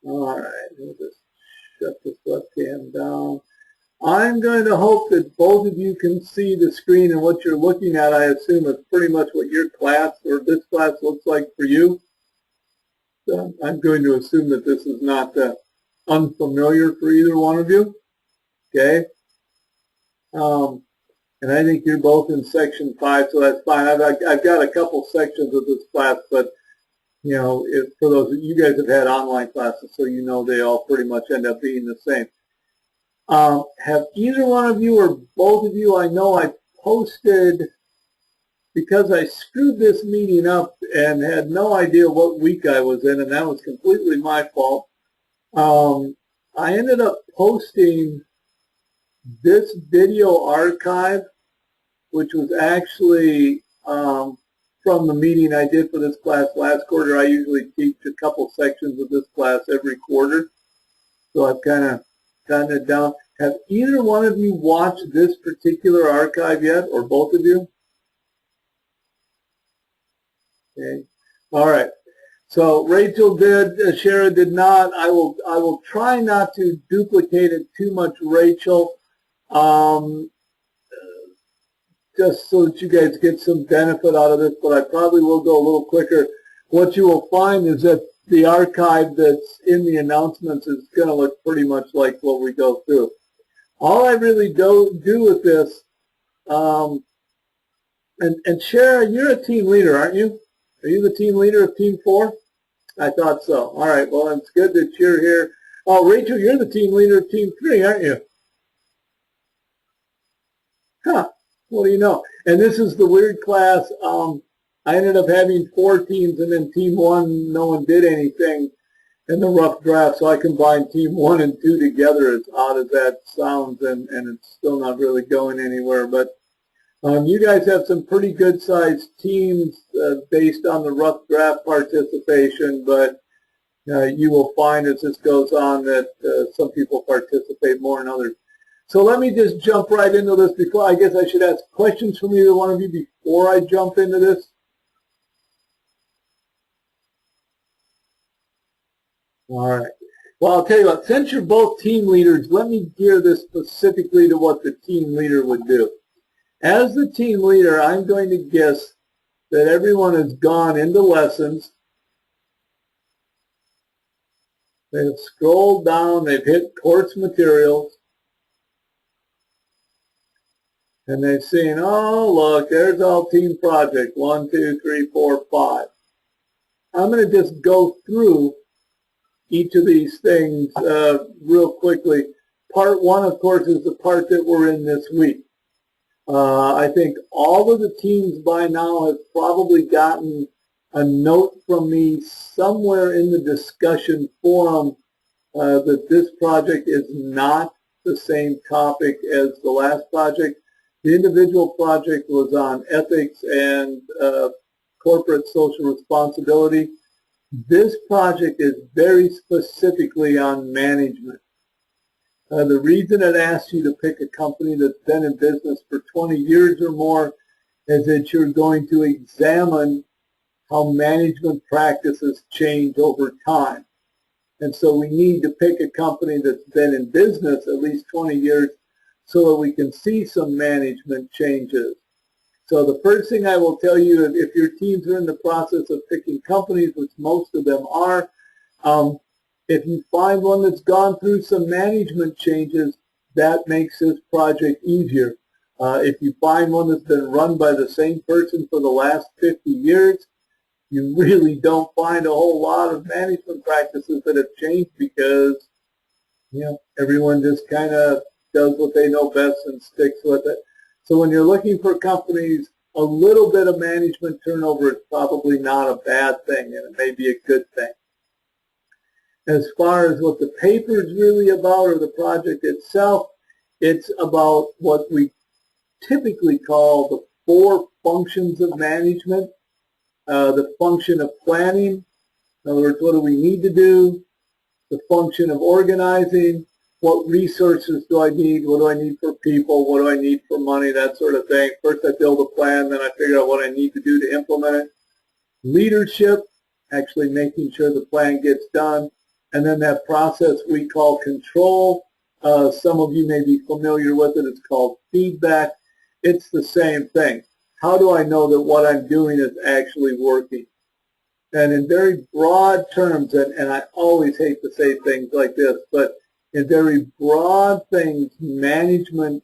All right, we'll just shut this webcam down. I'm going to hope that both of you can see the screen, and what you're looking at, I assume, is pretty much what your class or this class looks like for you. So I'm going to assume that this is not unfamiliar for either one of you. Okay? And I think you're both in section 5, so that's fine. I've got a couple sections of this class, but you know, for those you guys have had online classes, so you know they all pretty much end up being the same. Have either one of you or both of you, I know I posted, because I screwed this meeting up and had no idea what week I was in, and that was completely my fault. I ended up posting this video archive, which was actually from the meeting I did for this class last quarter. I usually teach a couple sections of this class every quarter, so I've kind of gotten it down. Have either one of you watched this particular archive yet, or both of you? Okay. All right. So Rachel did, Shara did not. I will try not to duplicate it too much, Rachel, just so that you guys get some benefit out of this, but I probably will go a little quicker. What you will find is that the archive that's in the announcements is going to look pretty much like what we go through. All I really do with this, and Shara, you're a team leader, aren't you? Are you the team leader of Team 4? I thought so. All right, well, it's good that you're here. Oh, Rachel, you're the team leader of Team 3, aren't you? Huh, what do you know? And this is the weird class. I ended up having 4 teams, and then Team 1, no one did anything in the rough draft, so I combined Team 1 and 2 together, as odd as that sounds, and it's still not really going anywhere. But you guys have some pretty good-sized teams based on the rough draft participation, but you will find as this goes on that some people participate more than others. So let me just jump right into this before, I guess I should ask questions from either one of you before I jump into this. All right. Well, I'll tell you what, since you're both team leaders, let me gear this specifically to what the team leader would do. As the team leader, I'm going to guess that everyone has gone into lessons. They've scrolled down, they've hit course materials, and they've seen, oh, look, there's all team project, 1, 2, 3, 4, 5. I'm going to just go through each of these things real quickly. Part 1, of course, is the part that we're in this week. I think all of the teams by now have probably gotten a note from me somewhere in the discussion forum that this project is not the same topic as the last project. The individual project was on ethics and corporate social responsibility. This project is very specifically on management. The reason it asks you to pick a company that's been in business for 20 years or more is that you're going to examine how management practices change over time. And so we need to pick a company that's been in business at least 20 years so that we can see some management changes. So the first thing I will tell you, if your teams are in the process of picking companies, which most of them are, if you find one that's gone through some management changes, that makes this project easier. If you find one that's been run by the same person for the last 50 years, you really don't find a whole lot of management practices that have changed because, you know, everyone just kind of does what they know best and sticks with it. So when you're looking for companies, a little bit of management turnover is probably not a bad thing, and it may be a good thing. As far as what the paper is really about or the project itself, it's about what we typically call the 4 functions of management. The function of planning, in other words, what do we need to do? The function of organizing, what resources do I need? What do I need for people? What do I need for money? That sort of thing. First I build a plan, then I figure out what I need to do to implement it. Leadership, actually making sure the plan gets done. and then that process we call control. Some of you may be familiar with it. It's called feedback. It's the same thing. How do I know that what I'm doing is actually working? And in very broad terms, and I always hate to say things like this, but in very broad things, management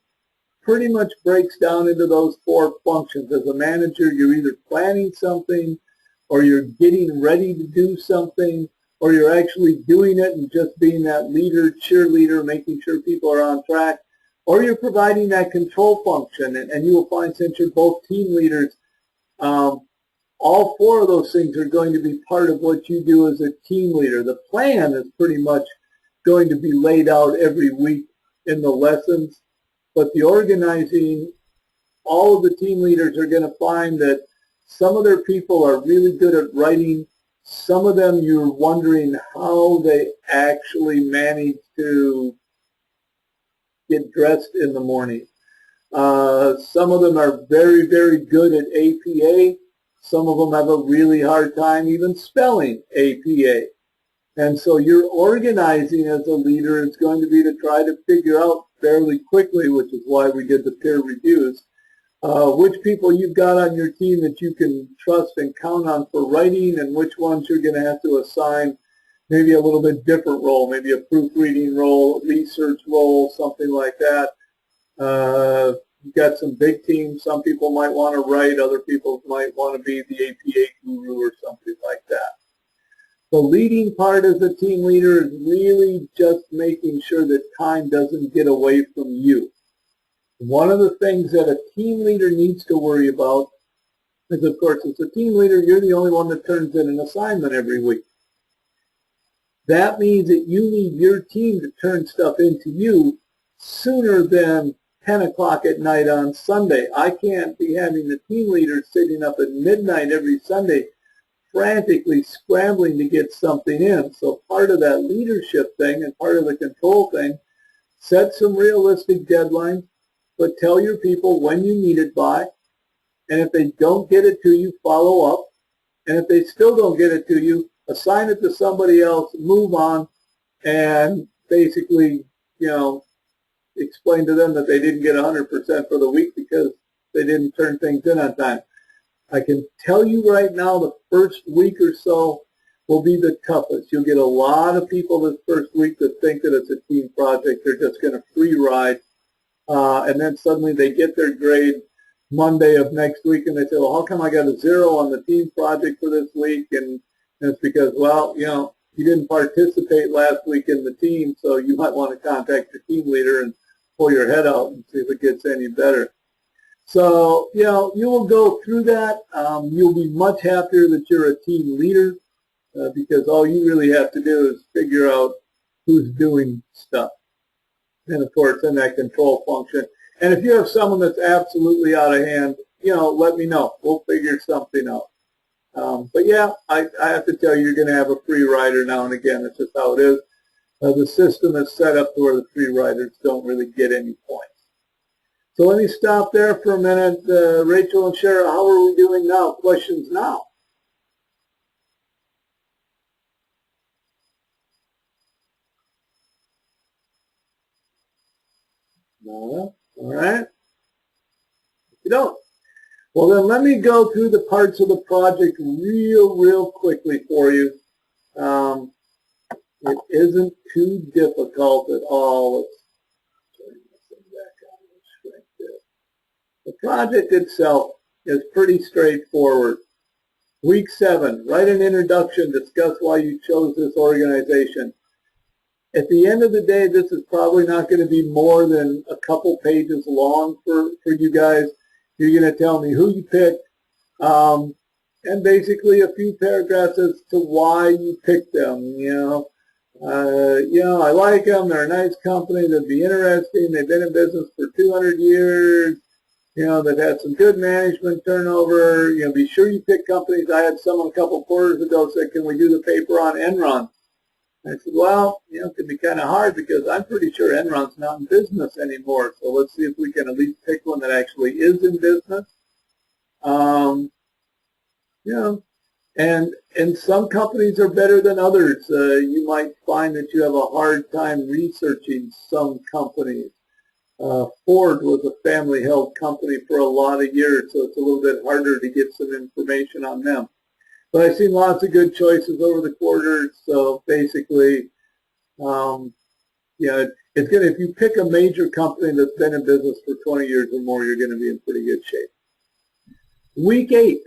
pretty much breaks down into those four functions. As a manager, you're either planning something, or you're getting ready to do something, or you're actually doing it and just being that leader, cheerleader, making sure people are on track, or you're providing that control function. And you will find, since you're both team leaders, all four of those things are going to be part of what you do as a team leader. The plan is pretty much going to be laid out every week in the lessons, but the organizing, all of the team leaders are going to find that some of their people are really good at writing. Some of them you're wondering how they actually manage to get dressed in the morning. Some of them are very, very good at APA. Some of them have a really hard time even spelling APA. And so your organizing as a leader is going to be to try to figure out fairly quickly, which is why we did the peer reviews, which people you've got on your team that you can trust and count on for writing, and which ones you're going to have to assign maybe a little bit different role, maybe a proofreading role, a research role, something like that. You've got some big teams. Some people might want to write. Other people might want to be the APA guru or something like that. The leading part as a team leader is really just making sure that time doesn't get away from you. One of the things that a team leader needs to worry about is, of course, as a team leader, you're the only one that turns in an assignment every week. That means that you need your team to turn stuff into you sooner than 10 o'clock at night on Sunday. I can't be having the team leader sitting up at midnight every Sunday frantically scrambling to get something in. So part of that leadership thing and part of the control thing, set some realistic deadlines, but tell your people when you need it by, and if they don't get it to you, follow up, and if they still don't get it to you, assign it to somebody else, move on, and basically, explain to them that they didn't get 100% for the week because they didn't turn things in on time. I can tell you right now the first week or so will be the toughest. You'll get a lot of people this first week that think that it's a team project. They're just going to free ride. And then suddenly they get their grade Monday of next week and they say, well, how come I got a 0 on the team project for this week? And it's because, well, you didn't participate last week in the team, so you might want to contact your team leader and pull your head out and see if it gets any better. So, you will go through that. You'll be much happier that you're a team leader because all you really have to do is figure out who's doing stuff. And, of course, in that control function. And if you have someone that's absolutely out of hand, let me know. We'll figure something out. But, yeah, I have to tell you, you're going to have a free rider now and again. That's just how it is. The system is set up to where the free riders don't really get any points. So let me stop there for a minute. Rachel and Shara, how are we doing now? Questions now? No? All right. If you don't. Well, then let me go through the parts of the project real quickly for you. It isn't too difficult at all. The project itself is pretty straightforward. Week 7, write an introduction, discuss why you chose this organization. At the end of the day, this is probably not going to be more than a couple pages long for you guys. You're going to tell me who you picked, and basically a few paragraphs as to why you picked them. I like them. They're a nice company. They'd be interesting. They've been in business for 200 years. They've had some good management turnover. Be sure you pick companies. I had someone a couple quarters ago say, can we do the paper on Enron? I said, well, it can be kind of hard because I'm pretty sure Enron's not in business anymore. So let's see if we can at least pick one that actually is in business. And some companies are better than others. You might find that you have a hard time researching some companies. Ford was a family-held company for a lot of years, so it's a little bit harder to get some information on them. But I've seen lots of good choices over the quarters, so basically, yeah, it's gonna, if you pick a major company that's been in business for 20 years or more, you're going to be in pretty good shape. Week 8,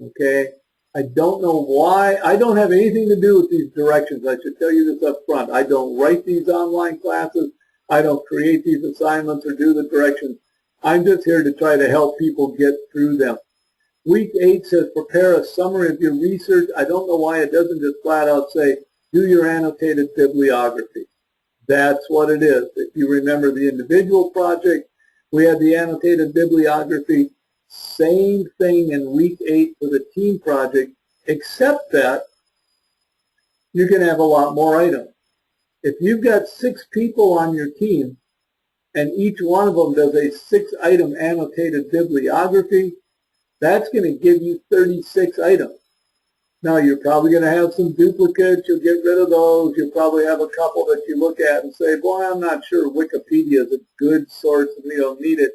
okay? I don't know why. I don't have anything to do with these directions. I should tell you this up front. I don't write these online classes. I don't create these assignments or do the directions. I'm just here to try to help people get through them. Week 8 says prepare a summary of your research. I don't know why it doesn't just flat out say do your annotated bibliography. That's what it is. If you remember the individual project, we had the annotated bibliography. Same thing in week 8 for the team project, except that you're going to have a lot more items. If you've got 6 people on your team and each one of them does a 6-item annotated bibliography, that's going to give you 36 items. Now, you're probably going to have some duplicates. You'll get rid of those. You'll probably have a couple that you look at and say, boy, I'm not sure Wikipedia is a good source and we don't need it,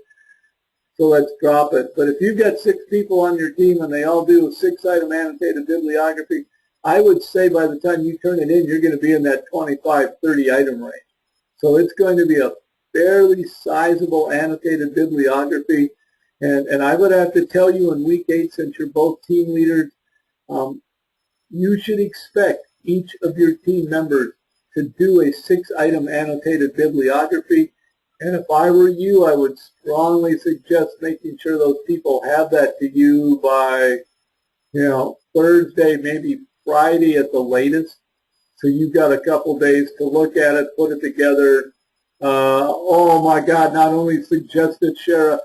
so let's drop it. But if you've got 6 people on your team and they all do a 6-item annotated bibliography, I would say by the time you turn it in, you're going to be in that 25, 30 item range. So it's going to be a fairly sizable annotated bibliography. And I would have to tell you in week 8, since you're both team leaders, you should expect each of your team members to do a 6-item annotated bibliography. And if I were you, I would strongly suggest making sure those people have that to you by, Thursday, maybe Friday at the latest. So you've got a couple days to look at it, put it together. Oh my God, not only suggested, Shara,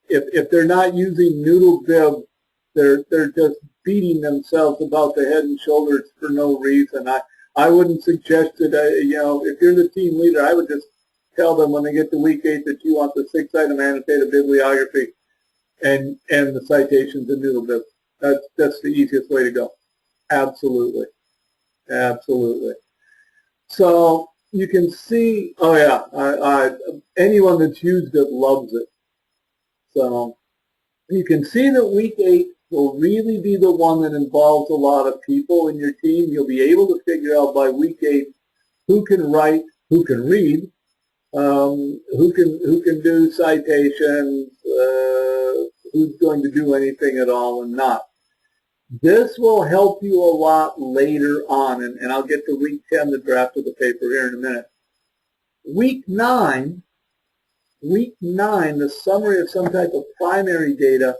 if they're not using NoodleBib, they're just beating themselves about the head and shoulders for no reason. I wouldn't suggest it. If you're the team leader, I would just tell them when they get to week 8 that you want the 6-item annotated bibliography and the citations in NoodleBib. That's the easiest way to go. Absolutely. Absolutely. So you can see, oh yeah, anyone that's used it loves it. So you can see that week 8 will really be the one that involves a lot of people in your team. You'll be able to figure out by week 8 who can write, who can read, who can do citations, who's going to do anything at all and not. This will help you a lot later on, and I'll get to week 10, the draft of the paper, here in a minute. Week 9, the summary of some type of primary data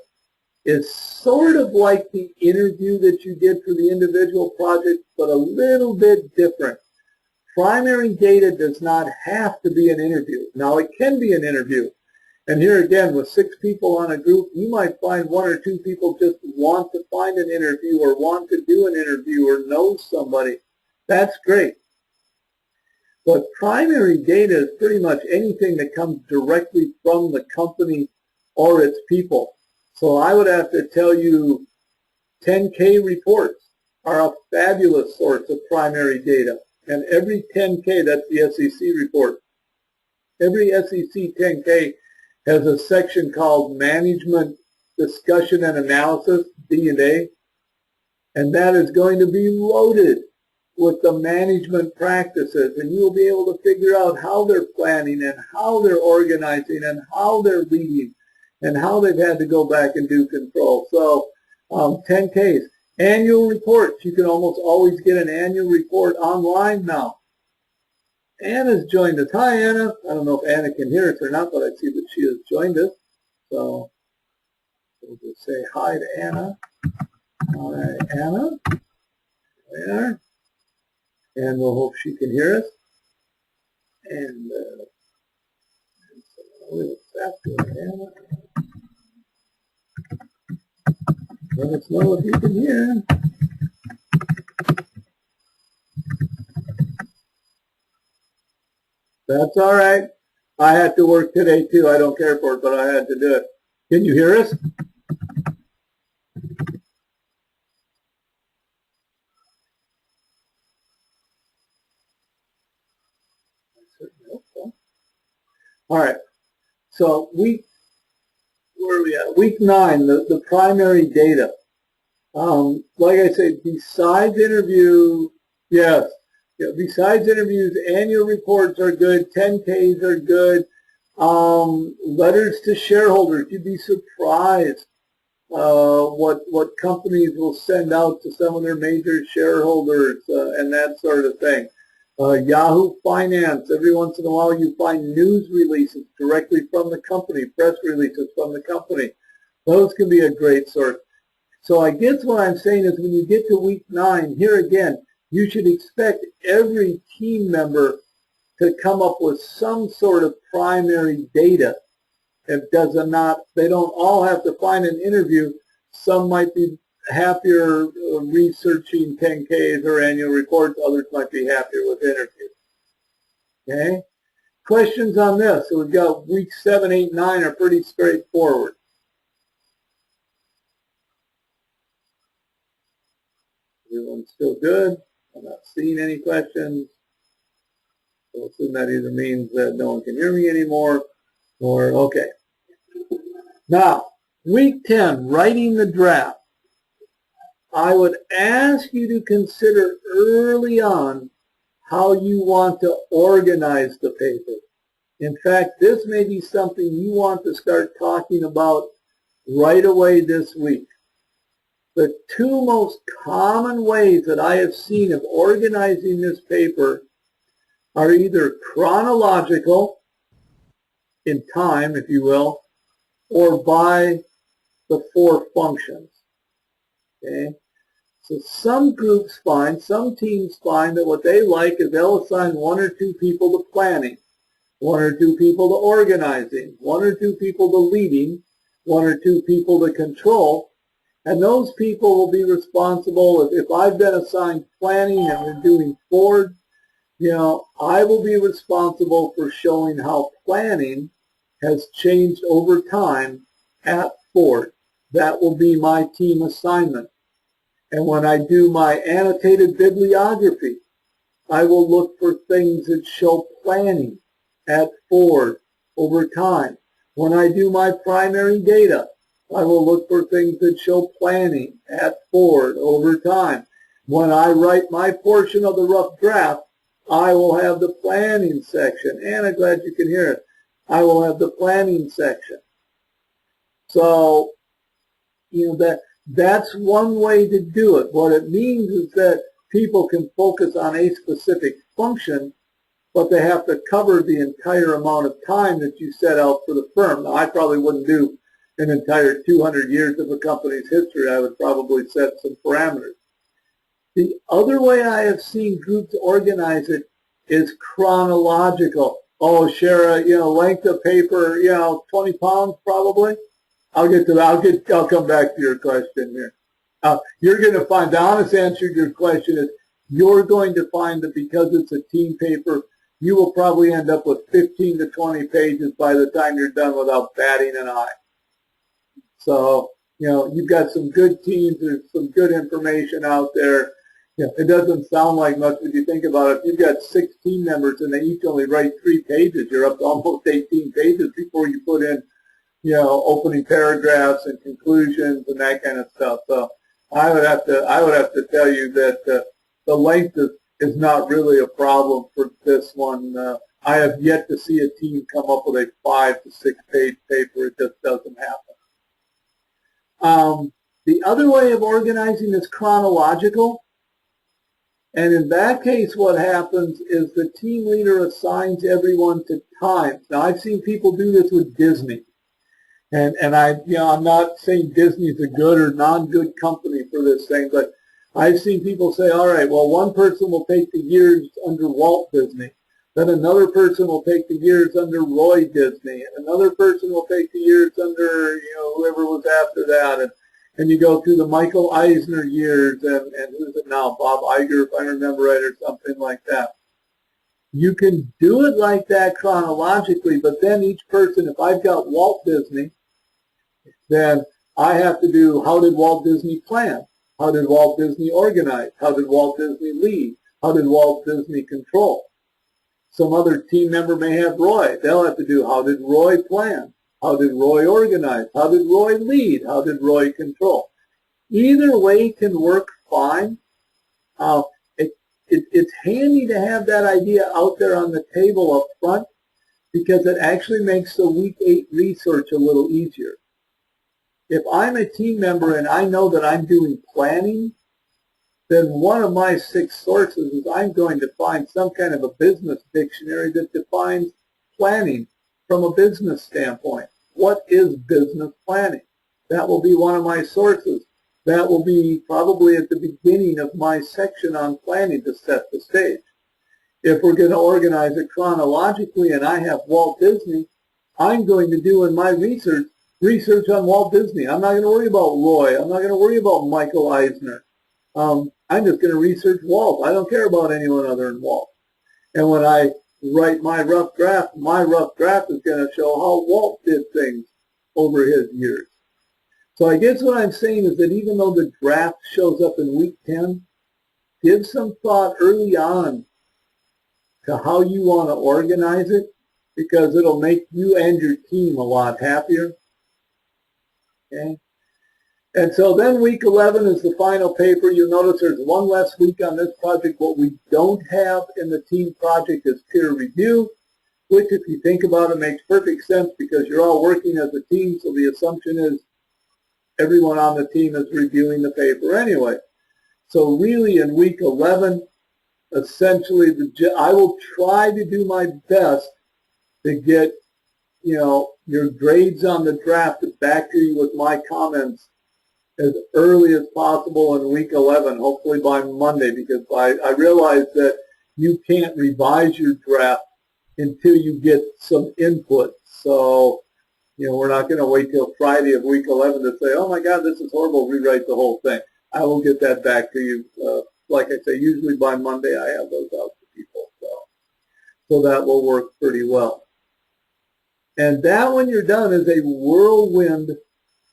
is sort of like the interview that you did for the individual project, but a little bit different. Primary data does not have to be an interview. Now, it can be an interview. And here again, with 6 people on a group, you might find 1 or 2 people just want to find an interview or want to do an interview or know somebody. That's great. But primary data is pretty much anything that comes directly from the company or its people. So I would have to tell you 10K reports are a fabulous source of primary data. And every 10K, that's the SEC report, every SEC 10K has a section called Management Discussion and Analysis, D&A, and that is going to be loaded with the management practices, and you'll be able to figure out how they're planning and how they're organizing and how they're leading and how they've had to go back and do control. So 10Ks. Annual reports. You can almost always get an annual report online now. Anna's joined us. Hi, Anna. I don't know if Anna can hear us or not, but I see that she has joined us. So we'll just say hi to Anna. Hi, Anna. There. And we'll hope she can hear us. And a little faster, Anna. Let us know if you can hear. That's all right. I had to work today too. I don't care for it, but I had to do it. Can you hear us? certainly hope so. All right. So where are we at? Week 9, the primary data. Like I said, besides interviews, yes, besides interviews, annual reports are good, 10Ks are good, letters to shareholders. You'd be surprised what companies will send out to some of their major shareholders and that sort of thing. Yahoo Finance, every once in a while you find news releases directly from the company, press releases from the company. Those can be a great source. So I guess what I'm saying is when you get to week 9, here again, you should expect every team member to come up with some sort of primary data. If they don't all have to find an interview. Some might be happier researching 10Ks or annual reports. Others might be happier with interviews. Okay? Questions on this? So we've got week 7, 8, 9 are pretty straightforward. Everyone's still good? I'm not seeing any questions. So assume that either means that no one can hear me anymore or okay. Now, week 10, writing the draft. I would ask you to consider early on how you want to organize the paper. In fact, this may be something you want to start talking about right away this week. The two most common ways that I have seen of organizing this paper are either chronological, in time, if you will, or by the 4 functions. Okay? So some groups find, some teams find that what they like is they'll assign 1 or 2 people to planning, 1 or 2 people to organizing, 1 or 2 people to leading, 1 or 2 people to control, and those people will be responsible. If I've been assigned planning and we're doing Ford, I will be responsible for showing how planning has changed over time at Ford. That will be my team assignment. And when I do my annotated bibliography, I will look for things that show planning at Ford over time. When I do my primary data, I will look for things that show planning at Ford over time. When I write my portion of the rough draft, I will have the planning section. And I'm glad you can hear it. I will have the planning section. So, that's one way to do it. What it means is that people can focus on a specific function, but they have to cover the entire amount of time that you set out for the firm. Now, I probably wouldn't do an entire 200 years of a company's history. I would probably set some parameters. The other way I have seen groups organize it is chronological. Oh, Shara, length of paper, 20 pounds probably. I'll come back to your question here. You're going to find, the honest answer to your question is you're going to find that because it's a team paper, you will probably end up with 15 to 20 pages by the time you're done without batting an eye. So, you've got some good teams, there's some good information out there. It doesn't sound like much if you think about it. If you've got 6 team members and they each only write 3 pages, you're up to almost 18 pages before you put in, opening paragraphs and conclusions and that kind of stuff. So I would have to tell you that the length is not really a problem for this one. I have yet to see a team come up with a 5 to 6 page paper. It just doesn't happen. The other way of organizing is chronological. And in that case, what happens is the team leader assigns everyone to times. Now, I've seen people do this with Disney. And I'm not saying Disney's a good or non-good company for this thing, but I've seen people say, all right, well, one person will take the years under Walt Disney. Then another person will take the years under Roy Disney. And another person will take the years under, whoever was after that. And you go through the Michael Eisner years and who's it now, Bob Iger, if I remember right, or something like that. You can do it like that chronologically, but then each person, if I've got Walt Disney, then I have to do, how did Walt Disney plan? How did Walt Disney organize? How did Walt Disney lead? How did Walt Disney control? Some other team member may have Roy. They'll have to do, how did Roy plan? How did Roy organize? How did Roy lead? How did Roy control? Either way can work fine. It's handy to have that idea out there on the table up front because it actually makes the week 8 research a little easier. If I'm a team member and I know that I'm doing planning, then one of my 6 sources is I'm going to find some kind of a business dictionary that defines planning from a business standpoint. What is business planning? That will be one of my sources. That will be probably at the beginning of my section on planning to set the stage. If we're going to organize it chronologically and I have Walt Disney, I'm going to do in my research on Walt Disney. I'm not going to worry about Roy. I'm not going to worry about Michael Eisner. I'm just going to research Walt. I don't care about anyone other than Walt. And when I write my rough draft is going to show how Walt did things over his years. So I guess what I'm saying is that even though the draft shows up in week 10, give some thought early on to how you want to organize it, because it'll make you and your team a lot happier. Okay? And so then week 11 is the final paper. You'll notice there's one less week on this project. What we don't have in the team project is peer review, which if you think about it makes perfect sense because you're all working as a team, so the assumption is everyone on the team is reviewing the paper anyway. So really in week 11, essentially I will try to do my best to get, your grades on the draft back to you with my comments as early as possible in week 11, hopefully by Monday, because I realize that you can't revise your draft until you get some input. So, we're not going to wait till Friday of week 11 to say, oh my God, this is horrible, rewrite the whole thing. I will get that back to you. Like I say, usually by Monday I have those out to people. So that will work pretty well. And that, when you're done, is a whirlwind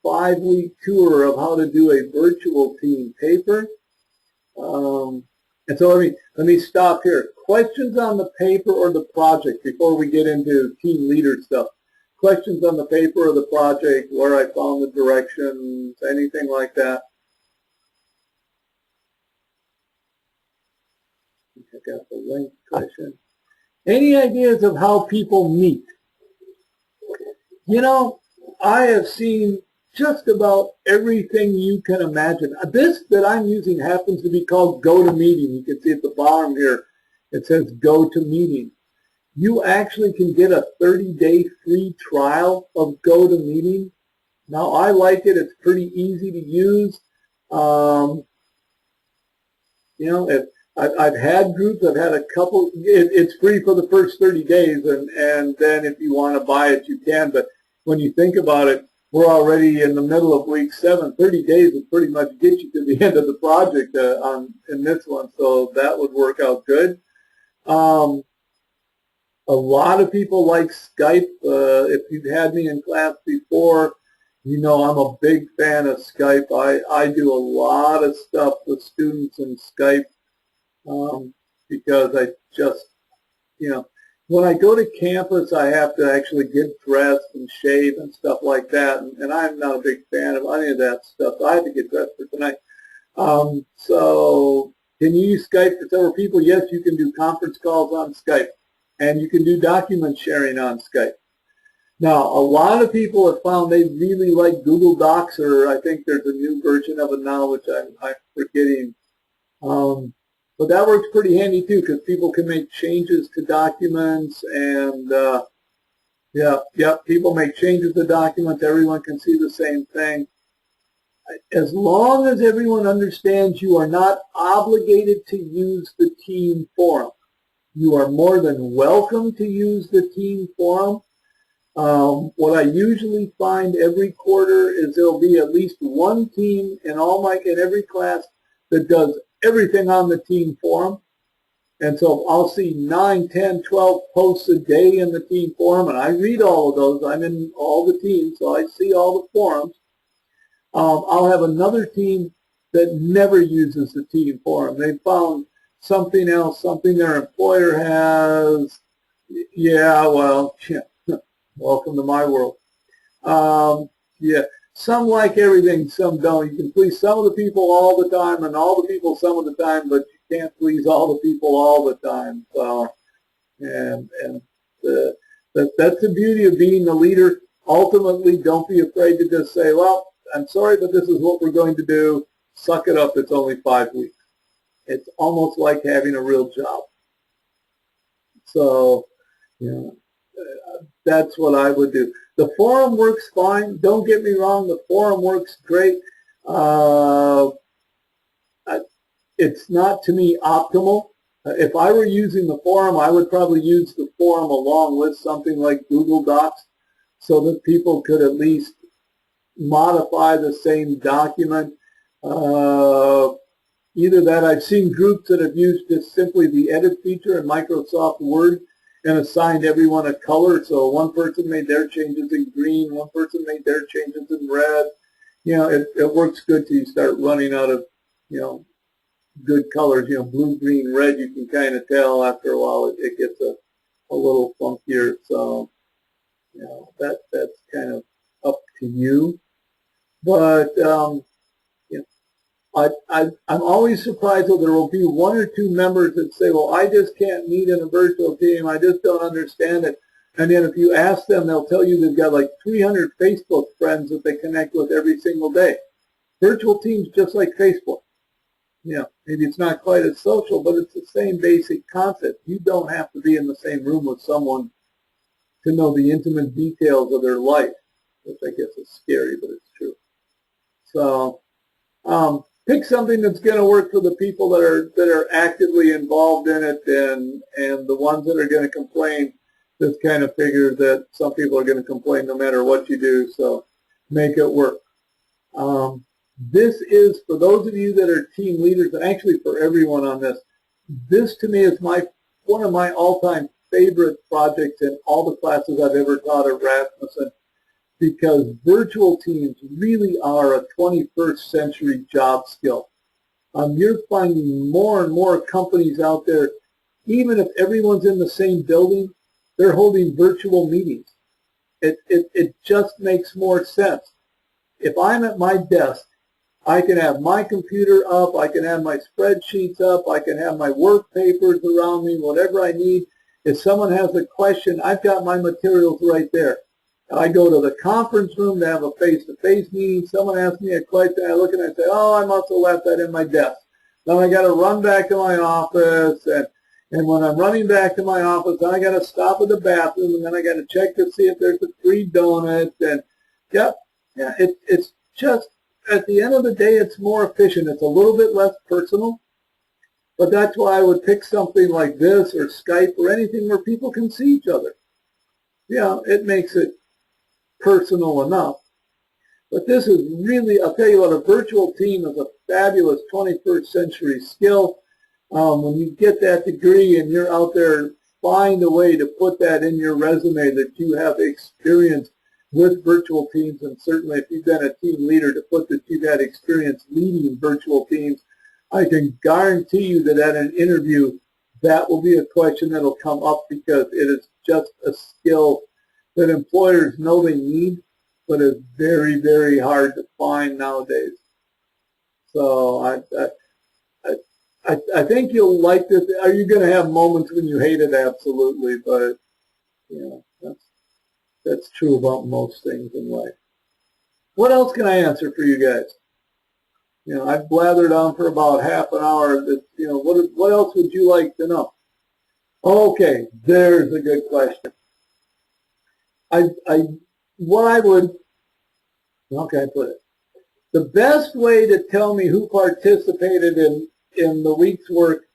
5-week tour of how to do a virtual team paper. And so let me stop here. Questions on the paper or the project before we get into team leader stuff. Questions on the paper or the project, where I found the directions, anything like that? I got the link question. Any ideas of how people meet? I have seen just about everything you can imagine. This that I'm using happens to be called GoToMeeting. You can see at the bottom here, it says GoToMeeting. You actually can get a 30-day free trial of GoToMeeting. Now, I like it. It's pretty easy to use. I've had groups. I've had a couple. It's free for the first 30 days, and then if you want to buy it, you can. But when you think about it, we're already in the middle of week 7. 30 days would pretty much get you to the end of the project in this one, so that would work out good. A lot of people like Skype. If you've had me in class before, I'm a big fan of Skype. I do a lot of stuff with students in Skype because I just, when I go to campus, I have to actually get dressed and shave and stuff like that, and I'm not a big fan of any of that stuff. I had to get dressed for tonight. So can you use Skype for several people? Yes, you can do conference calls on Skype, and you can do document sharing on Skype. Now, a lot of people have found they really like Google Docs, or I think there's a new version of it now, which I'm forgetting. But that works pretty handy too, because people can make changes to documents, and people make changes to documents. Everyone can see the same thing. As long as everyone understands you are not obligated to use the team forum. You are more than welcome to use the team forum. What I usually find every quarter is there'll be at least one team in every class that does everything on the team forum. And so I'll see 9, 10, 12 posts a day in the team forum, and I read all of those. I'm in all the teams, so I see all the forums. I'll have another team that never uses the team forum. They found something else, something their employer has, Yeah, well, yeah. Welcome to my world. Yeah, some like everything, some don't. You can please some of the people all the time and all the people some of the time, but you can't please all the people all the time. So, and that's the beauty of being a leader. Ultimately, don't be afraid to just say, well, I'm sorry, but this is what we're going to do. Suck it up. It's only 5 weeks. It's almost like having a real job. So, you know, that's what I would do. The forum works fine. Don't get me wrong. The forum works great. Uh, it's not, to me, optimal. If I were using the forum, I would probably use the forum along with something like Google Docs so that people could at least modify the same document. Either that, I've seen groups that have used just simply the edit feature in Microsoft Word and assigned everyone a color. So one person made their changes in green, one person made their changes in red. You know, it works good till you start running out of, you know, good colors. You know, blue, green, red, you can kind of tell after a while it gets a little funkier. So, you know, that's kind of up to you. But, you know, I'm always surprised that there will be one or two members that say, well, I just can't meet in a virtual team. I just don't understand it. And then if you ask them, they'll tell you they've got like 300 Facebook friends that they connect with every single day. Virtual teams just like Facebook. You know, maybe it's not quite as social, but it's the same basic concept. You don't have to be in the same room with someone to know the intimate details of their life, which I guess is scary, but it's true. So pick something that's going to work for the people that are actively involved in it, and the ones that are going to complain, just kind of figure that some people are going to complain no matter what you do, so make it work. This is, for those of you that are team leaders, and actually for everyone on this, this to me is one of my all-time favorite projects in all the classes I've ever taught at Rasmussen, because virtual teams really are a 21st century job skill. You're finding more and more companies out there, even if everyone's in the same building, they're holding virtual meetings. It just makes more sense. If I'm at my desk, I can have my computer up, I can have my spreadsheets up, I can have my work papers around me, whatever I need. If someone has a question, I've got my materials right there. I go to the conference room to have a face-to-face meeting. Someone asks me a question, I look and I say, oh, I must have left that in my desk. Then I got to run back to my office, and when I'm running back to my office, then I got to stop at the bathroom, and then I got to check to see if there's a free donut. And yeah, it's just, at the end of the day, it's more efficient. It's a little bit less personal, but that's why I would pick something like this or Skype or anything where people can see each other. Yeah, it makes it personal enough. But this is really, I'll tell you what, a virtual team is a fabulous 21st century skill. When you get that degree and you're out there, find a way to put that in your resume that you have experience with virtual teams, and certainly if you've been a team leader, to put that you've had experience leading virtual teams. I can guarantee you that at an interview, that will be a question that will come up, because it is just a skill that employers know they need, but is very, very hard to find nowadays. So I think you'll like this. Are you going to have moments when you hate it? Absolutely, but you know, that's true about most things in life. What else can I answer for you guys? You know, I've blathered on for about half an hour. That, you know, what else would you like to know? Okay, there's a good question. How can I put it? The best way to tell me who participated in the week's work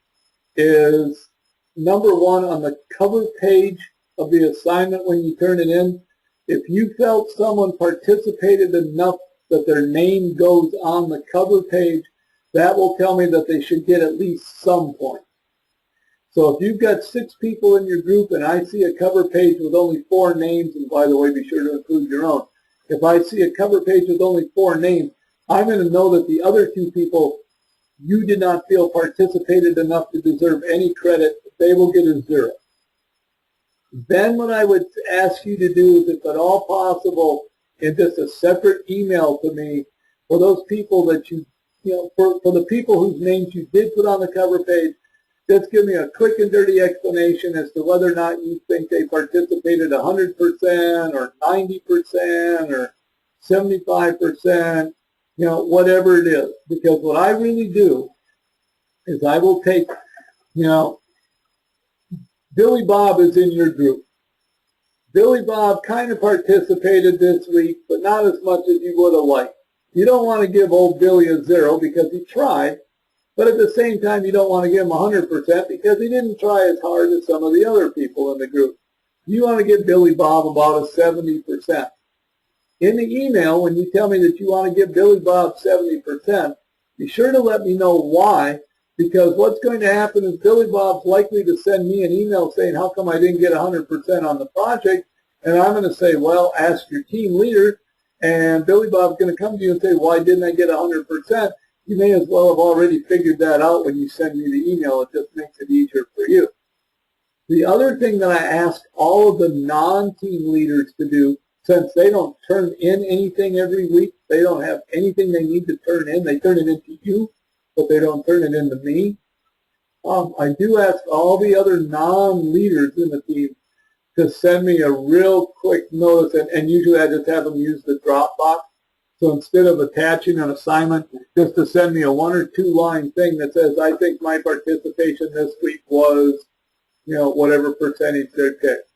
is, number one, on the cover page of the assignment when you turn it in. If you felt someone participated enough that their name goes on the cover page, that will tell me that they should get at least some points. So if you've got 6 people in your group and I see a cover page with only 4 names, and by the way, be sure to include your own. If I see a cover page with only 4 names, I'm going to know that the other 2 people you did not feel participated enough to deserve any credit. They will get a 0. Then what I would ask you to do is, if at all possible, in just a separate email to me, for those people that for the people whose names you did put on the cover page, just give me a quick and dirty explanation as to whether or not you think they participated 100% or 90% or 75%, whatever it is. Because what I really do is I will take, Billy Bob is in your group. Billy Bob kind of participated this week, but not as much as you would have liked. You don't want to give old Billy a 0 because he tried, but at the same time, you don't want to give him 100% because he didn't try as hard as some of the other people in the group. You want to give Billy Bob about a 70%. In the email, when you tell me that you want to give Billy Bob 70%, be sure to let me know why, because what's going to happen is Billy Bob's likely to send me an email saying, how come I didn't get 100% on the project? And I'm going to say, well, ask your team leader. And Billy Bob's going to come to you and say, why didn't I get 100%? You may as well have already figured that out when you send me the email. It just makes it easier for you. The other thing that I ask all of the non-team leaders to do, since they don't turn in anything every week, they don't have anything they need to turn in. They turn it into you, but they don't turn it into me. I do ask all the other non-leaders in the team to send me a real quick notice, and usually I just have them use the Dropbox. So instead of attaching an assignment, just to send me a 1 or 2 line thing that says, I think my participation this week was, whatever percentage they picked.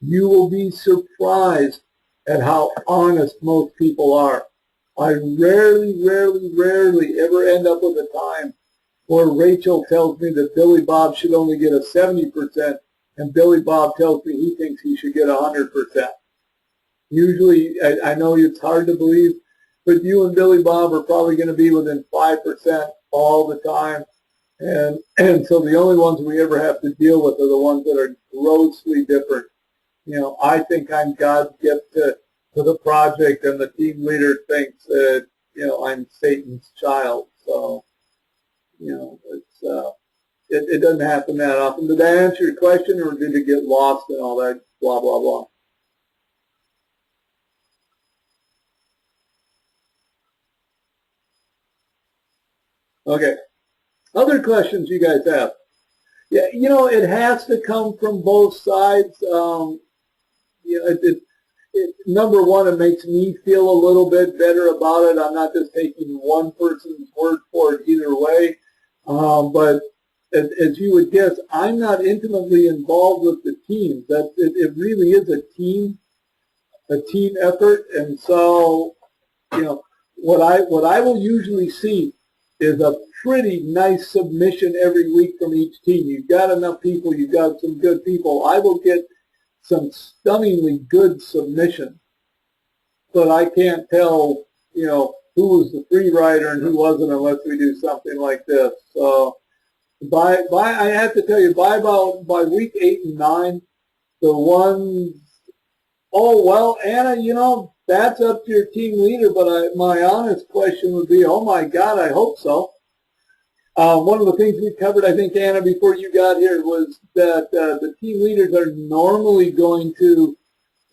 You will be surprised at how honest most people are. I rarely ever end up with a time where Rachel tells me that Billy Bob should only get a 70%, and Billy Bob tells me he thinks he should get 100%. Usually, I know it's hard to believe, but you and Billy Bob are probably going to be within 5% all the time. And so the only ones we ever have to deal with are the ones that are grossly different. I think I'm God's gift to the project, and the team leader thinks that, I'm Satan's child. So, it doesn't happen that often. Did I answer your question, or did it get lost in all that blah, blah, blah? Okay. Other questions you guys have? Yeah, it has to come from both sides. Number one, it makes me feel a little bit better about it. I'm not just taking one person's word for it either way. But as you would guess, I'm not intimately involved with the teams. It really is a team effort. And so, what I will usually see is a pretty nice submission every week from each team. You've got enough people, you've got some good people. I will get some stunningly good submissions, but I can't tell, who was the free rider and who wasn't unless we do something like this. So I have to tell you, by week 8 and 9, the ones, oh, well, Anna, that's up to your team leader, but my honest question would be, oh my God, I hope so. One of the things we covered, I think, Anna, before you got here, was that the team leaders are normally going to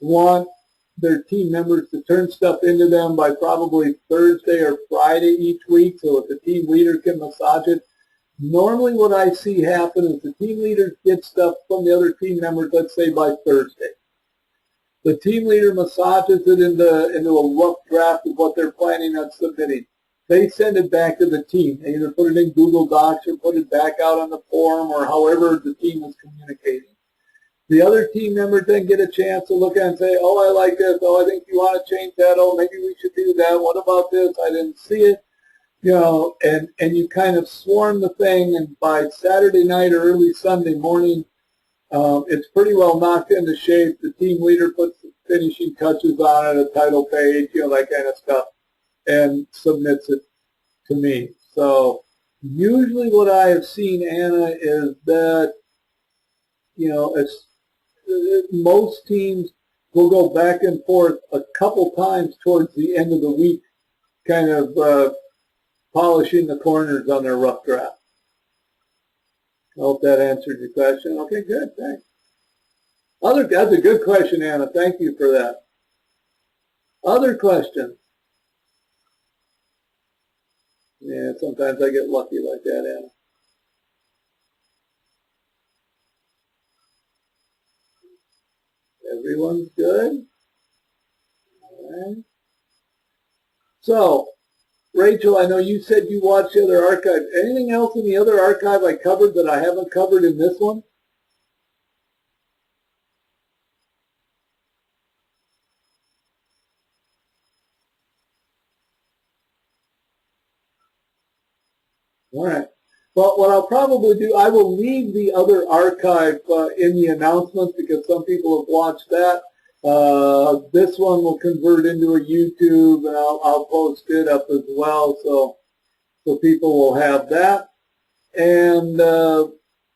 want their team members to turn stuff into them by probably Thursday or Friday each week, so that the team leader can massage it. Normally what I see happen is the team leaders get stuff from the other team members, let's say, by Thursday. The team leader massages it into a rough draft of what they're planning on submitting. They send it back to the team. They either put it in Google Docs or put it back out on the forum or however the team is communicating. The other team members then get a chance to look at it and say, oh, I like this. Oh, I think you want to change that. Oh, maybe we should do that. What about this? I didn't see it. And you kind of swarm the thing, and by Saturday night or early Sunday morning, it's pretty well knocked into shape. The team leader puts the finishing touches on it, a title page, that kind of stuff, and submits it to me. So usually what I have seen, Anna, is that, most teams will go back and forth a couple times towards the end of the week, kind of polishing the corners on their rough draft. I hope that answered your question. Okay, good, thanks. That's a good question, Anna. Thank you for that. Other questions? Yeah, sometimes I get lucky like that, Anna. Everyone's good? All right. So, Rachel, I know you said you watched the other archive. Anything else in the other archive I covered that I haven't covered in this one? All right. Well, what I'll probably do, I will leave the other archive in the announcements because some people have watched that. This one will convert into a YouTube, and I'll post it up as well, so people will have that. And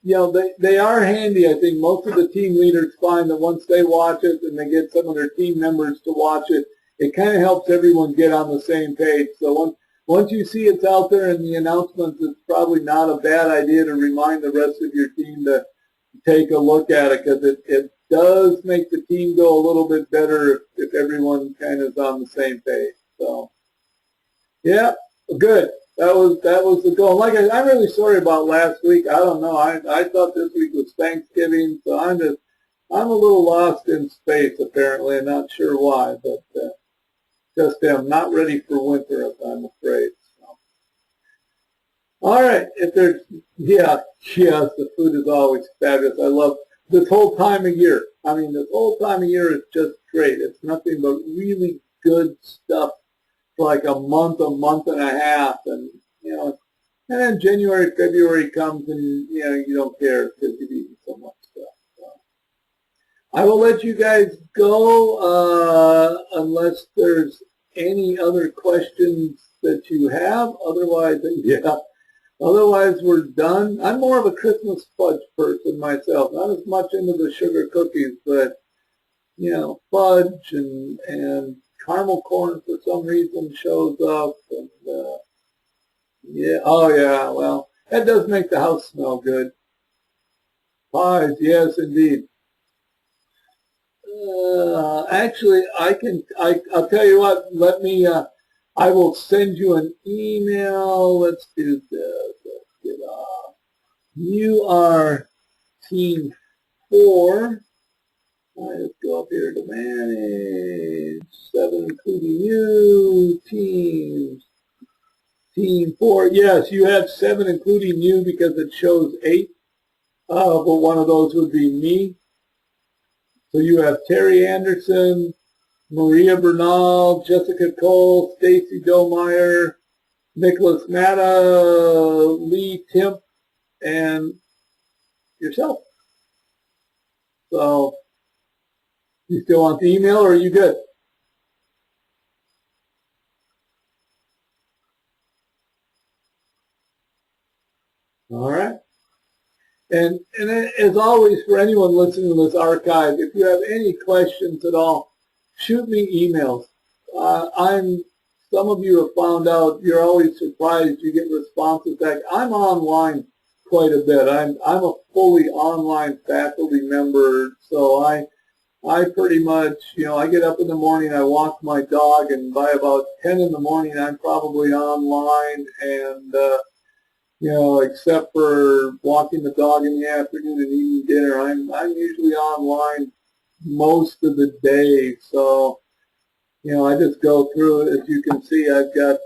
you know, they are handy. I think most of the team leaders find that once they watch it and they get some of their team members to watch it, it kind of helps everyone get on the same page. So once you see it's out there in the announcements, it's probably not a bad idea to remind the rest of your team to take a look at it, because it does make the team go a little bit better if everyone kind of is on the same page. So, yeah, good. That was the goal. Like I'm really sorry about last week. I don't know. I thought this week was Thanksgiving, so I'm a little lost in space apparently. I'm not sure why, but just am not ready for winter, I'm afraid. So. All right. If there's yes, the food is always fabulous. I love this whole time of year. I mean, this whole time of year is just great. It's nothing but really good stuff. Like a month and a half, and you know, and then January, February comes, and you know, you don't care because you've eaten so much stuff. So I will let you guys go unless there's any other questions that you have. Otherwise, yeah. Otherwise, we're done. I'm more of a Christmas fudge person myself. Not as much into the sugar cookies, but you know, fudge and caramel corn for some reason shows up, and yeah, oh yeah, well, that does make the house smell good. Pies, yes, indeed. Actually, I'll tell you what. Let me. I will send you an email. Let's do this. Let's get off. You are team 4. Let's go up here to manage, 7 including you, teams, team 4. Yes, you have 7 including you because it shows 8, but one of those would be me. So you have Terry Anderson, Maria Bernal, Jessica Cole, Stacy Domeyer, Nicholas Matta, Lee Timp, and yourself. So you still want the email, or are you good? All right. And as always, for anyone listening to this archive, if you have any questions at all, shoot me emails. Some of you have found out, you're always surprised you get responses back. I'm online quite a bit. I'm a fully online faculty member, so I pretty much, you know, I get up in the morning, I walk my dog, and by about 10 in the morning, I'm probably online, and, you know, except for walking the dog in the afternoon and eating dinner, I'm usually online most of the day. So, you know, I just go through it. As you can see, I've got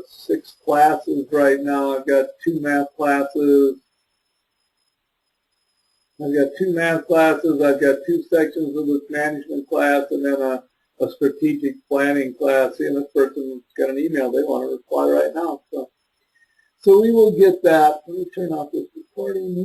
6 classes right now. I've got 2 math classes. I've got 2 math classes. I've got 2 sections of this management class, and then a strategic planning class. And this person's got an email. They want to reply right now. So we will get that. Let me turn off this recording here.